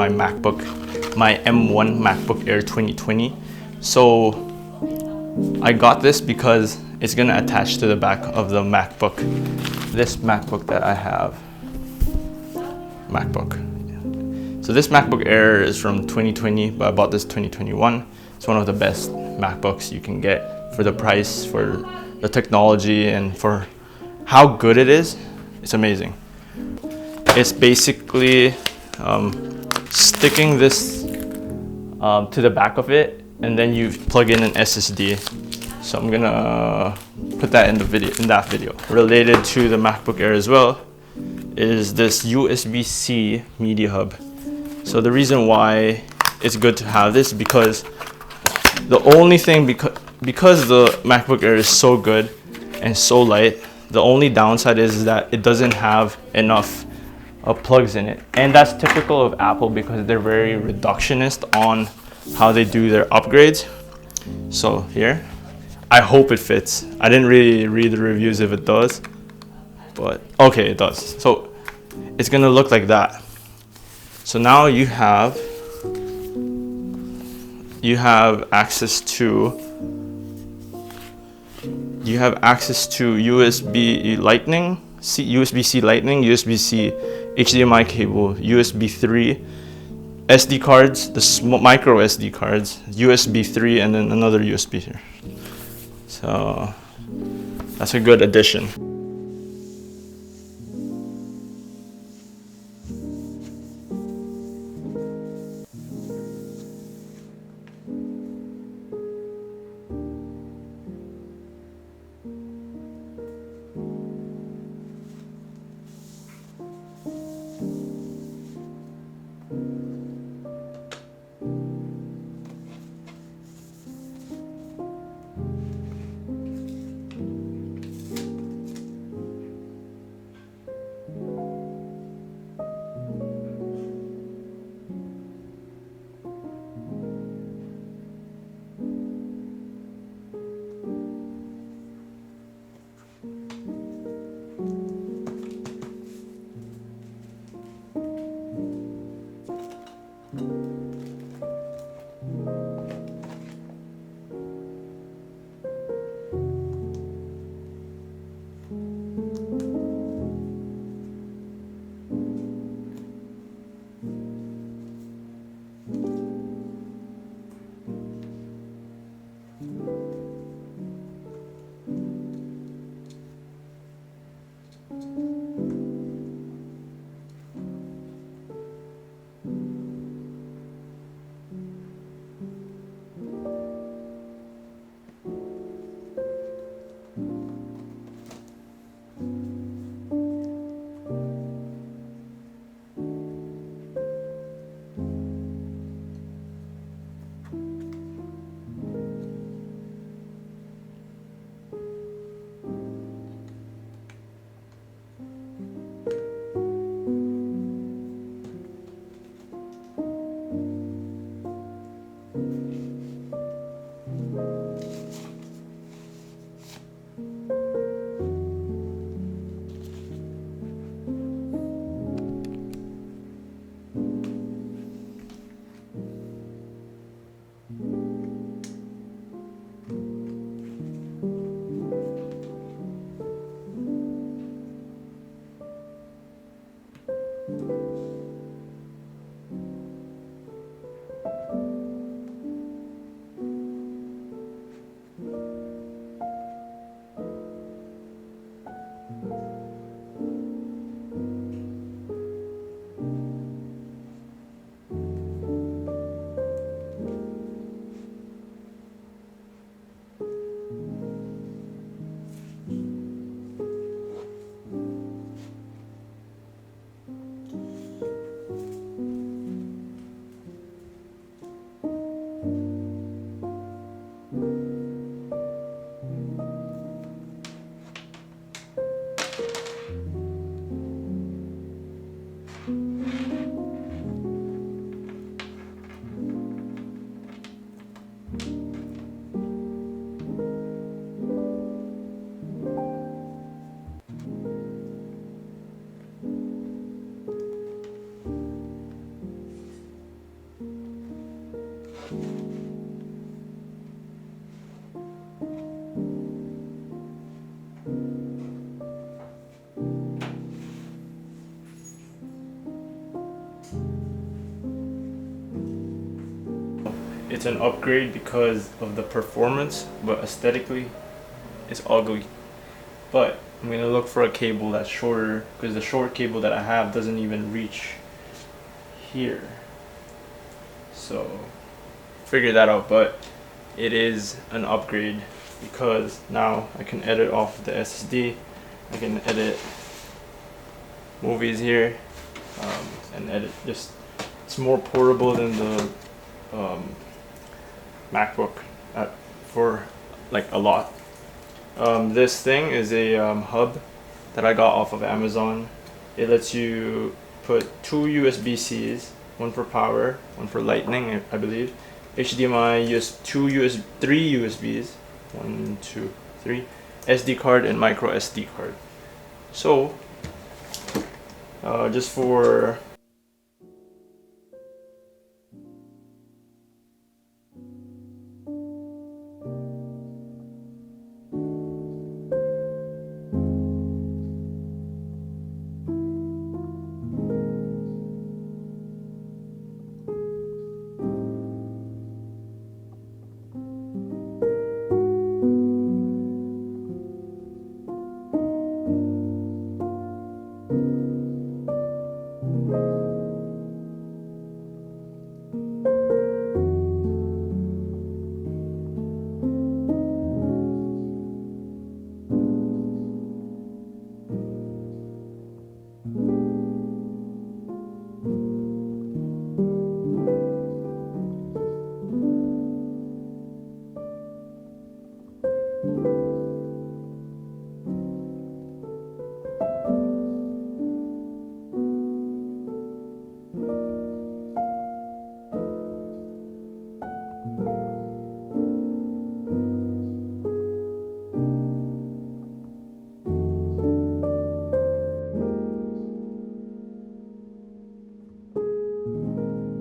my MacBook, my M1 MacBook Air 2020. So I got this because it's gonna attach to the back of the MacBook. This MacBook that I have, So this MacBook Air is from 2020, but I bought this 2021. It's one of the best MacBooks you can get for the price, for the technology, and for how good it is. It's amazing. It's basically sticking this to the back of it, and then you plug in an SSD. So I'm gonna put that in that video. Related to the MacBook Air as well is this USB-C media hub. So the reason why it's good to have this because the only thing, because the MacBook Air is so good and so light, the only downside is that it doesn't have enough plugs in it. And that's typical of Apple because they're very reductionist on how they do their upgrades. So here, I hope it fits. I didn't really read the reviews if it does, but okay, it does. So it's gonna look like that. So now you have access to USB Lightning, USB-C Lightning, USB-C HDMI cable, USB 3, SD cards, the micro SD cards, USB 3, and then another USB here. So that's a good addition. it's an upgrade because of the performance, but aesthetically it's ugly. But I'm gonna look for a cable that's shorter, because the short cable that I have doesn't even reach here. So figure that out, but it is an upgrade because now I can edit off the SSD. I can edit movies here, and edit just, it's more portable than the MacBook for like a lot. This thing is a hub that I got off of Amazon. It lets you put two USB-Cs, one for power, one for lightning, I believe, HDMI, three USBs, 1, 2, 3, SD card and micro SD card. So just for